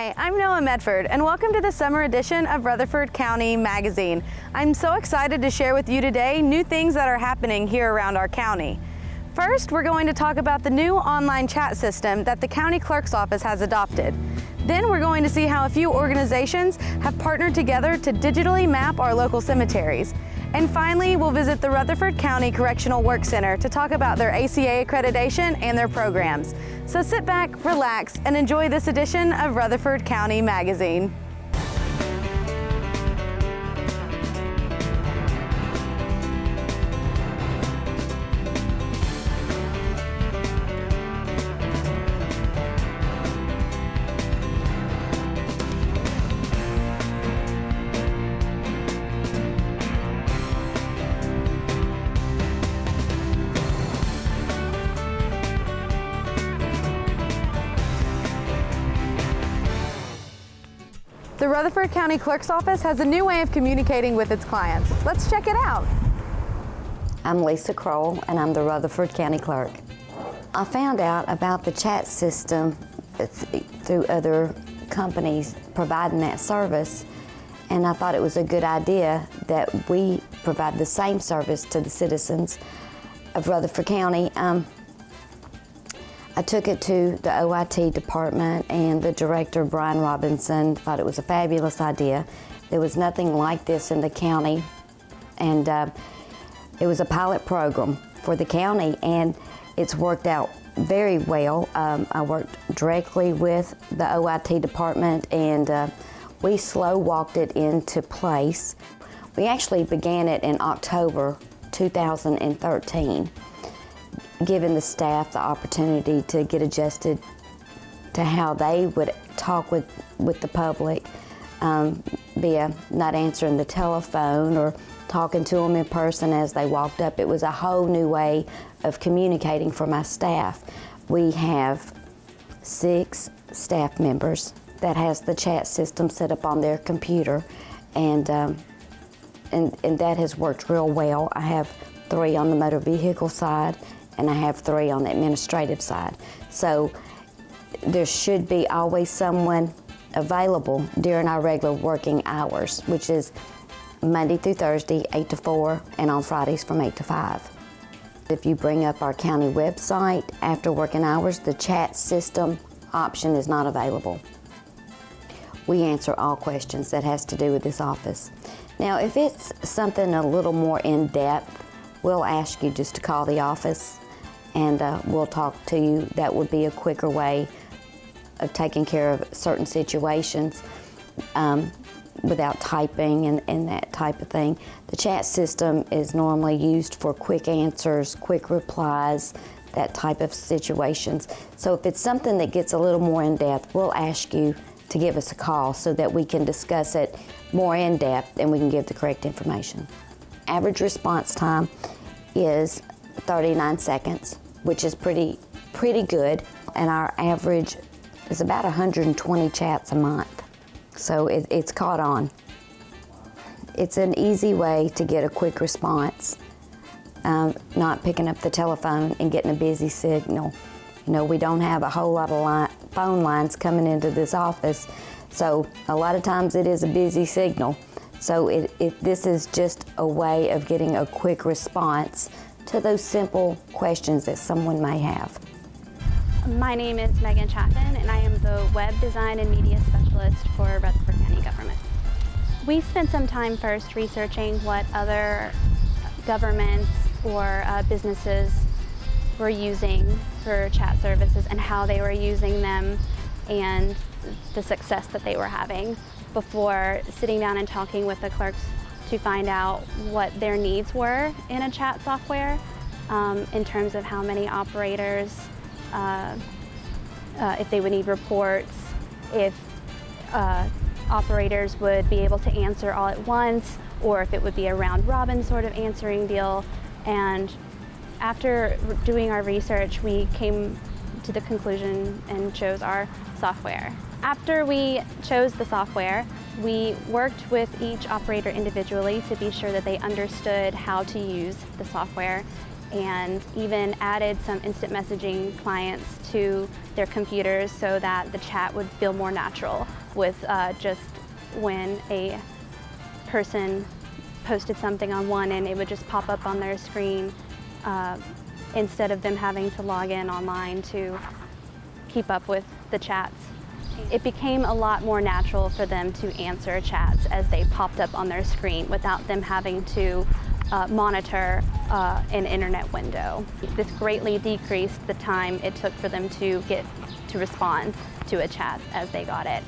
Hi, I'm Noah Medford, and welcome to the summer edition of Rutherford County Magazine. I'm so excited to share with you today new things that are happening here around our county. First, we're going to talk about the new online chat system that the county clerk's office has adopted. Then we're going to see how a few organizations have partnered together to digitally map our local cemeteries. And finally, we'll visit the Rutherford County Correctional Work Center to talk about their ACA accreditation and their programs. So sit back, relax, and enjoy this edition of Rutherford County Magazine. The Rutherford County Clerk's Office has a new way of communicating with its clients. Let's check it out. I'm Lisa Crowell, and I'm the Rutherford County Clerk. I found out about the chat system through other companies providing that service, and I thought it was a good idea that we provide the same service to the citizens of Rutherford County. I took it to the OIT department, and the director, Brian Robinson, thought it was a fabulous idea. There was nothing like this in the county, and it was a pilot program for the county, and it's worked out very well. I worked directly with the OIT department, and we slow walked it into place. We actually began it in October 2013. Giving the staff the opportunity to get adjusted to how they would talk with the public via not answering the telephone or talking to them in person as they walked up. It was a whole new way of communicating for my staff. We have 6 staff members that has the chat system set up on their computer, and that has worked real well. I have 3 on the motor vehicle side, and I have 3 on the administrative side. So there should be always someone available during our regular working hours, which is Monday through Thursday, 8 to 4, and on Fridays from 8 to 5. If you bring up our county website after working hours, the chat system option is not available. We answer all questions that has to do with this office. Now, if it's something a little more in-depth, we'll ask you just to call the office, and we'll talk to you. That would be a quicker way of taking care of certain situations without typing and that type of thing. The chat system is normally used for quick answers, quick replies, that type of situations. So if it's something that gets a little more in depth, we'll ask you to give us a call so that we can discuss it more in depth and we can give the correct information. Average response time is 39 seconds, which is pretty good, and our average is about 120 chats a month. So it's caught on. It's an easy way to get a quick response, not picking up the telephone and getting a busy signal. You know, we don't have a whole lot of phone lines coming into this office, so a lot of times it is a busy signal. So this is just a way of getting a quick response to those simple questions that someone may have. My name is Megan Chaffin, and I am the Web Design and Media Specialist for Rutherford County Government. We spent some time first researching what other governments or businesses were using for chat services and how they were using them and the success that they were having before sitting down and talking with the clerks to find out what their needs were in a chat software in terms of how many operators, if they would need reports, if operators would be able to answer all at once, or if it would be a round-robin sort of answering deal. And after doing our research, we came to the conclusion and chose our software. After we chose the software, we worked with each operator individually to be sure that they understood how to use the software and even added some instant messaging clients to their computers so that the chat would feel more natural with just when a person posted something on one end, it would just pop up on their screen instead of them having to log in online to keep up with the chats. It became a lot more natural for them to answer chats as they popped up on their screen without them having to monitor an internet window. This greatly decreased the time it took for them to respond to a chat as they got it.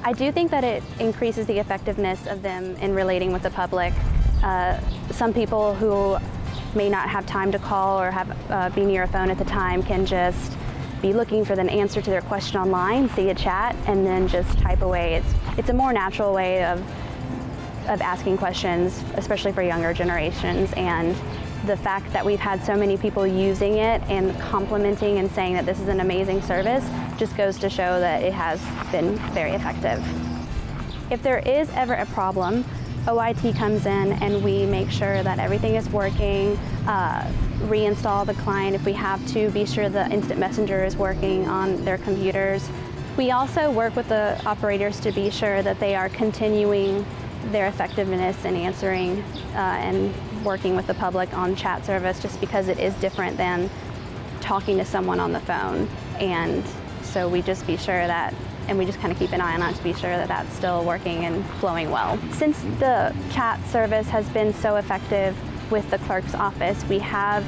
I do think that it increases the effectiveness of them in relating with the public. Some people who may not have time to call or be near a phone at the time can just be looking for an answer to their question online, see a chat, and then just type away. It's a more natural way of asking questions, especially for younger generations. And the fact that we've had so many people using it and complimenting and saying that this is an amazing service just goes to show that it has been very effective. If there is ever a problem, OIT comes in and we make sure that everything is working, reinstall the client if we have to, be sure the instant messenger is working on their computers. We also work with the operators to be sure that they are continuing their effectiveness in answering and working with the public on chat service, just because it is different than talking to someone on the phone. And so we just be sure that, and we just kind of keep an eye on it to be sure that that's still working and flowing well. Since the chat service has been so effective with the clerk's office, we have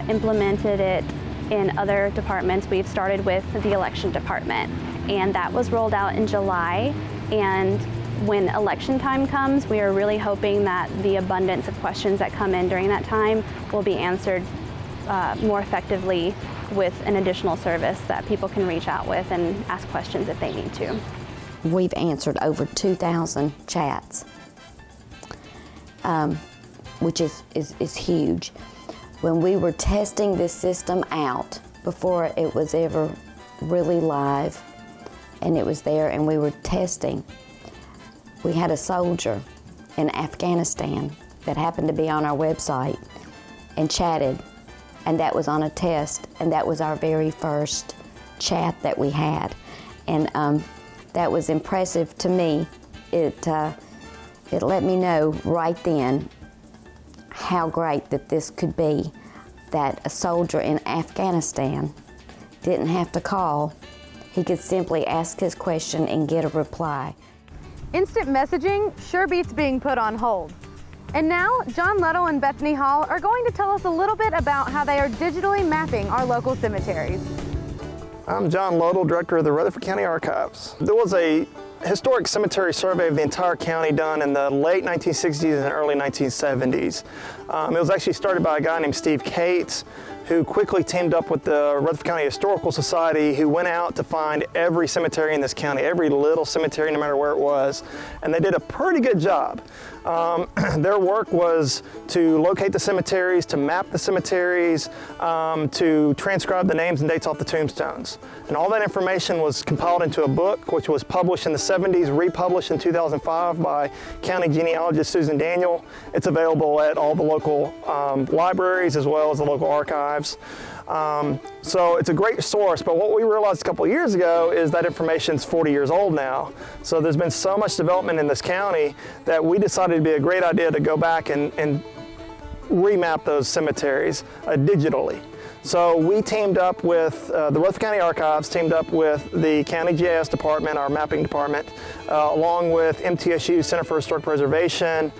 implemented it in other departments. We've started with the election department, and that was rolled out in July. And when election time comes, we are really hoping that the abundance of questions that come in during that time will be answered more effectively with an additional service that people can reach out with and ask questions if they need to. We've answered over 2,000 chats, which is huge. When we were testing this system out, before it was ever really live and it was there and we were testing, we had a soldier in Afghanistan that happened to be on our website and chatted, and that was on a test, and that was our very first chat that we had. And that was impressive to me. It let me know right then how great that this could be, that a soldier in Afghanistan didn't have to call. He could simply ask his question and get a reply. Instant messaging sure beats being put on hold. And now, John Lettle and Bethany Hall are going to tell us a little bit about how they are digitally mapping our local cemeteries. I'm John Lettle, Director of the Rutherford County Archives. There was a historic cemetery survey of the entire county done in the late 1960s and early 1970s. It was actually started by a guy named Steve Cates, who quickly teamed up with the Rutherford County Historical Society, who went out to find every cemetery in this county, every little cemetery, no matter where it was, and they did a pretty good job. Their work was to locate the cemeteries, to map the cemeteries, to transcribe the names and dates off the tombstones. And all that information was compiled into a book, which was published in the 70s, republished in 2005 by county genealogist Susan Daniel. It's available at all the local libraries as well as the local archives. So it's a great source, but what we realized a couple of years ago is that information's 40 years old now. So there's been so much development in this county that we decided it'd be a great idea to go back and remap those cemeteries digitally. So we teamed up with the Rutherford County Archives, teamed up with the County GIS Department, our mapping department, along with MTSU Center for Historic Preservation.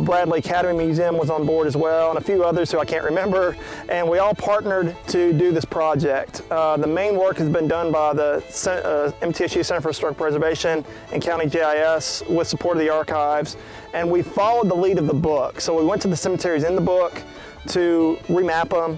Bradley Academy Museum was on board as well, and a few others who I can't remember. And we all partnered to do this project. The main work has been done by the MTSU Center for Historic Preservation and County GIS with support of the archives. And we followed the lead of the book. So we went to the cemeteries in the book to remap them.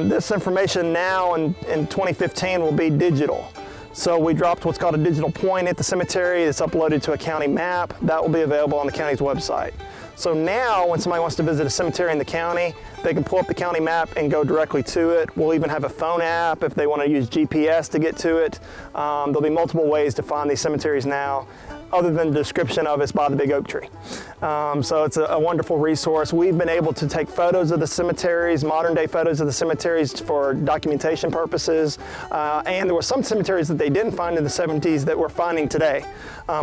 This information now in 2015 will be digital. So we dropped what's called a digital point at the cemetery. It's uploaded to a county map. That will be available on the county's website. So now when somebody wants to visit a cemetery in the county, they can pull up the county map and go directly to it. We'll even have a phone app if they want to use GPS to get to it. There'll be multiple ways to find these cemeteries now. other than the description of it's by the big oak tree. So it's a wonderful resource. We've been able to take photos of the cemeteries, modern day photos of the cemeteries for documentation purposes. And there were some cemeteries that they didn't find in the 70s that we're finding today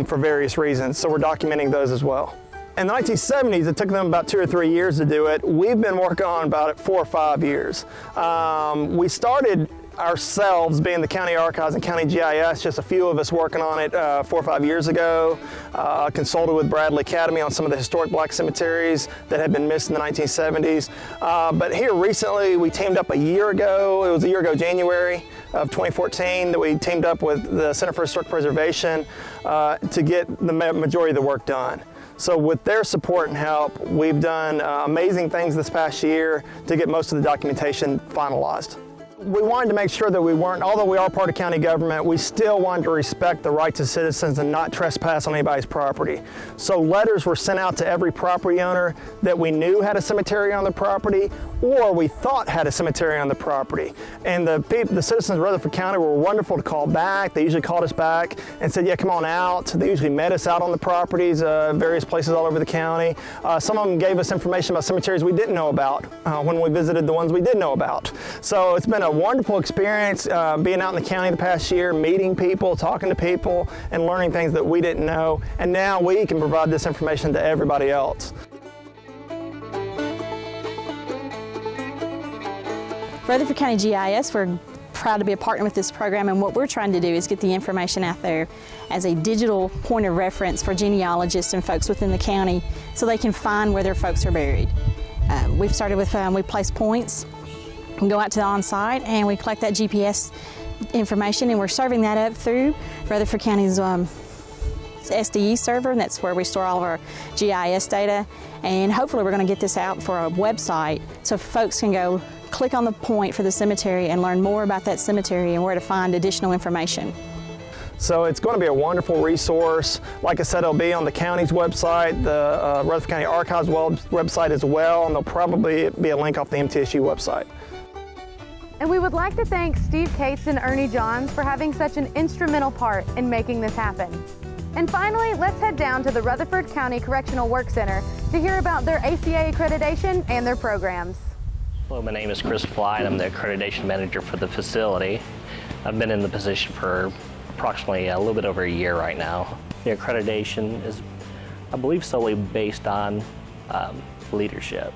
for various reasons. So we're documenting those as well. In the 1970s, it took them about 2 or 3 years to do it. We've been working on about it 4 or 5 years. We started ourselves, being the county archives and county GIS, just a few of us working on it 4 or 5 years ago. Consulted with Bradley Academy on some of the historic black cemeteries that had been missed in the 1970s. But here recently, we teamed up a year ago. It was a year ago, January of 2014, that we teamed up with the Center for Historic Preservation to get the majority of the work done. So with their support and help, we've done amazing things this past year to get most of the documentation finalized. We wanted to make sure that we weren't, although we are part of county government, we still wanted to respect the rights of citizens and not trespass on anybody's property. So letters were sent out to every property owner that we knew had a cemetery on their property or we thought had a cemetery on the property. And the citizens of Rutherford County were wonderful to call back. They usually called us back and said, yeah, come on out. They usually met us out on the properties, various places all over the county. Some of them gave us information about cemeteries we didn't know about when we visited the ones we did know about. So it's been a wonderful experience being out in the county the past year, meeting people, talking to people, and learning things that we didn't know. And now we can provide this information to everybody else. Rutherford County GIS, we're proud to be a partner with this program, and what we're trying to do is get the information out there as a digital point of reference for genealogists and folks within the county so they can find where their folks are buried. We've started with, we place points and go out to the on-site and we collect that GPS information, and we're serving that up through Rutherford County's SDE server, and that's where we store all of our GIS data. And hopefully we're going to get this out for a website so folks can go click on the point for the cemetery and learn more about that cemetery and where to find additional information. So it's going to be a wonderful resource. Like I said, it'll be on the county's website, the Rutherford County Archives website as well, and there'll probably be a link off the MTSU website. And we would like to thank Steve Cates and Ernie Johns for having such an instrumental part in making this happen. And finally, let's head down to the Rutherford County Correctional Work Center to hear about their ACA accreditation and their programs. Hello, my name is Chris Fly, and I'm the accreditation manager for the facility. I've been in the position for approximately a little bit over a year right now. The accreditation is, I believe, solely based on leadership.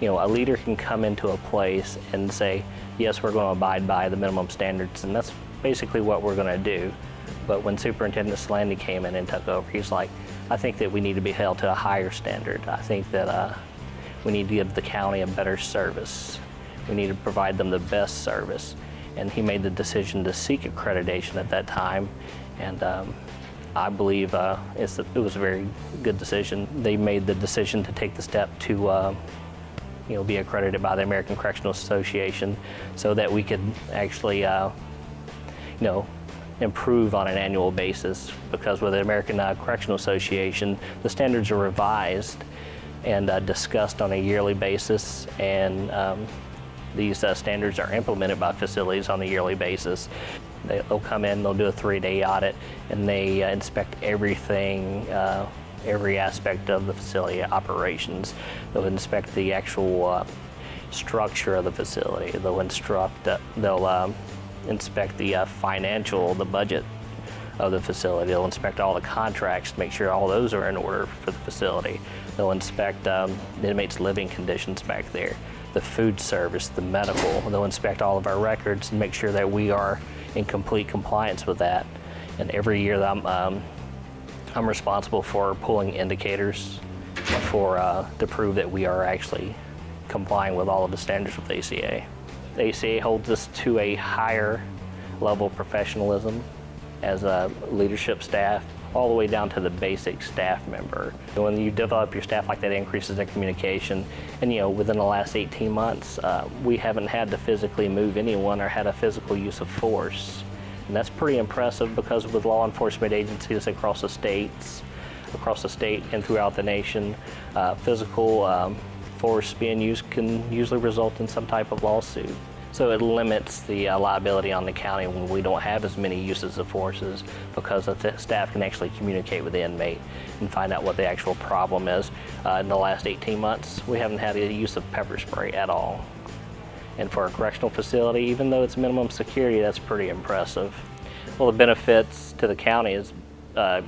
You know, a leader can come into a place and say, yes, we're going to abide by the minimum standards, and that's basically what we're going to do. But when Superintendent Slandy came in and took over, he's like, I think that we need to be held to a higher standard. I think that we need to give the county a better service. We need to provide them the best service. And he made the decision to seek accreditation at that time. And I believe it was a very good decision. They made the decision to take the step to be accredited by the American Correctional Association so that we could actually improve on an annual basis, because with the American Correctional Association, the standards are revised and discussed on a yearly basis, and these standards are implemented by facilities on a yearly basis. They'll come in, they'll do a 3-day audit, and they inspect everything, every aspect of the facility operations. They'll inspect the actual structure of the facility. They'll inspect the the budget of the facility. They'll inspect all the contracts to make sure all those are in order for the facility. They'll inspect the inmates' living conditions back there, the food service, the medical. They'll inspect all of our records and make sure that we are in complete compliance with that. And every year that I'm responsible for pulling indicators to prove that we are actually complying with all of the standards with the ACA. The ACA holds us to a higher level of professionalism as a leadership staff, all the way down to the basic staff member. When you develop your staff like that, it increases in communication. And within the last 18 months, we haven't had to physically move anyone or had a physical use of force. And that's pretty impressive, because with law enforcement agencies across the state and throughout the nation, physical force being used can usually result in some type of lawsuit. So it limits the liability on the county when we don't have as many uses of forces, because the staff can actually communicate with the inmate and find out what the actual problem is. In the last 18 months, we haven't had a use of pepper spray at all. And for a correctional facility, even though it's minimum security, that's pretty impressive. Well, the benefits to the county is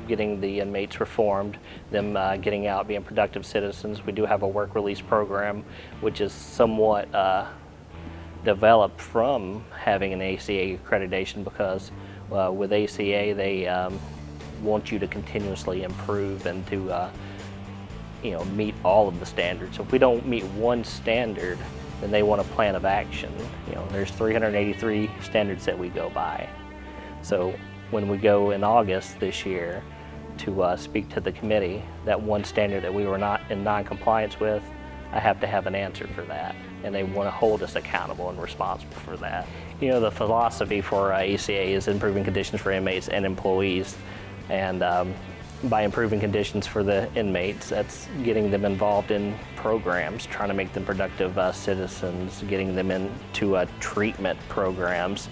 getting the inmates reformed, them getting out, being productive citizens. We do have a work release program, which is somewhat developed from having an ACA accreditation, because with ACA they want you to continuously improve and to meet all of the standards. So if we don't meet one standard, then they want a plan of action. There's 383 standards that we go by. So when we go in August this year to speak to the committee, that one standard that we were not in non-compliance with, I have to have an answer for that, and they want to hold us accountable and responsible for that. The philosophy for ACA is improving conditions for inmates and employees, and by improving conditions for the inmates, that's getting them involved in programs, trying to make them productive citizens, getting them into treatment programs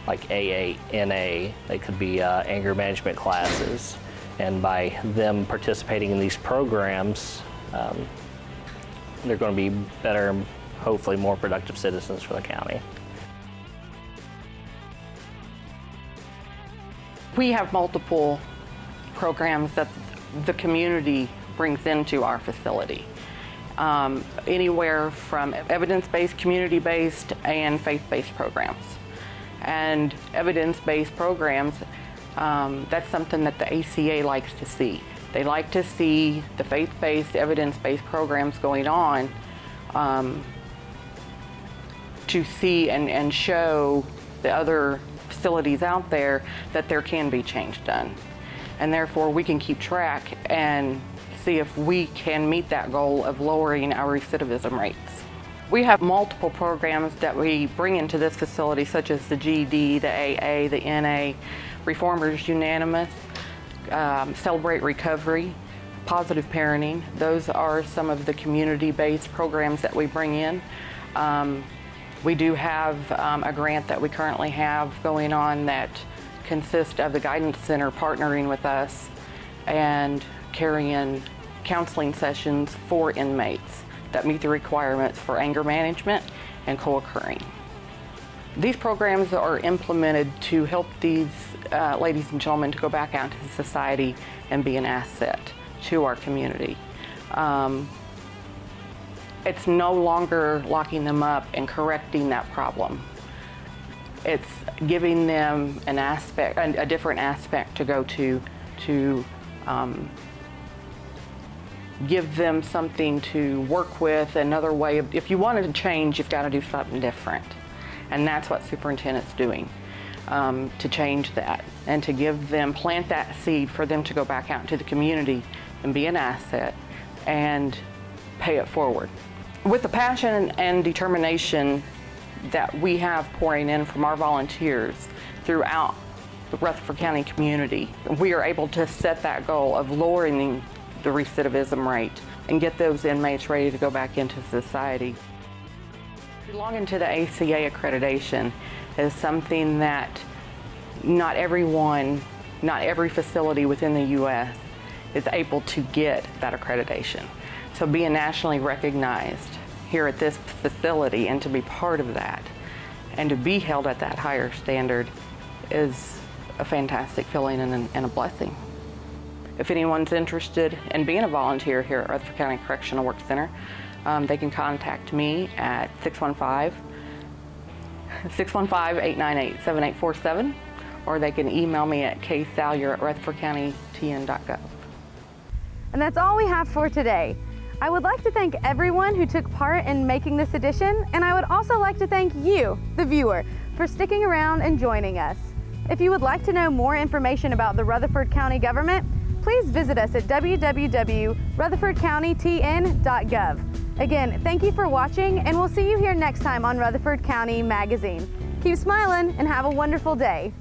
like AA, NA. They could be anger management classes, and by them participating in these programs, they're going to be better, hopefully more productive citizens for the county. We have multiple programs that the community brings into our facility. Anywhere from evidence-based, community-based, and faith-based programs. And evidence-based programs, that's something that the ACA likes to see. They like to see the faith-based, evidence-based programs going on to see and show the other facilities out there that there can be change done. And therefore we can keep track and see if we can meet that goal of lowering our recidivism rates. We have multiple programs that we bring into this facility, such as the GD, the AA, the NA, Reformers Unanimous, Celebrate Recovery, Positive Parenting. Those are some of the community-based programs that we bring in. We do have a grant that we currently have going on that consists of the Guidance Center partnering with us and carrying counseling sessions for inmates that meet the requirements for anger management and co-occurring. These programs are implemented to help these ladies and gentlemen to go back out into society and be an asset to our community. It's no longer locking them up and correcting that problem. It's giving them an aspect, a different aspect to go to give them something to work with, another way of, if you wanted to change, you've got to do something different. And that's what superintendent's doing, to change that and to give them, plant that seed for them to go back out into the community and be an asset and pay it forward. With the passion and determination that we have pouring in from our volunteers throughout the Rutherford County community, we are able to set that goal of lowering the recidivism rate and get those inmates ready to go back into society. Belonging to the ACA accreditation is something that not every facility within the U.S. is able to get that accreditation. So being nationally recognized here at this facility and to be part of that and to be held at that higher standard is a fantastic feeling and a blessing. If anyone's interested in being a volunteer here at Rutherford County Correctional Work Center, they can contact me at 615-898-7847, or they can email me at ksalyer@rutherfordcountytn.gov. And that's all we have for today. I would like to thank everyone who took part in making this edition, and I would also like to thank you, the viewer, for sticking around and joining us. If you would like to know more information about the Rutherford County government, please visit us at www.rutherfordcountytn.gov. Again, thank you for watching, and we'll see you here next time on Rutherford County Magazine. Keep smiling and have a wonderful day.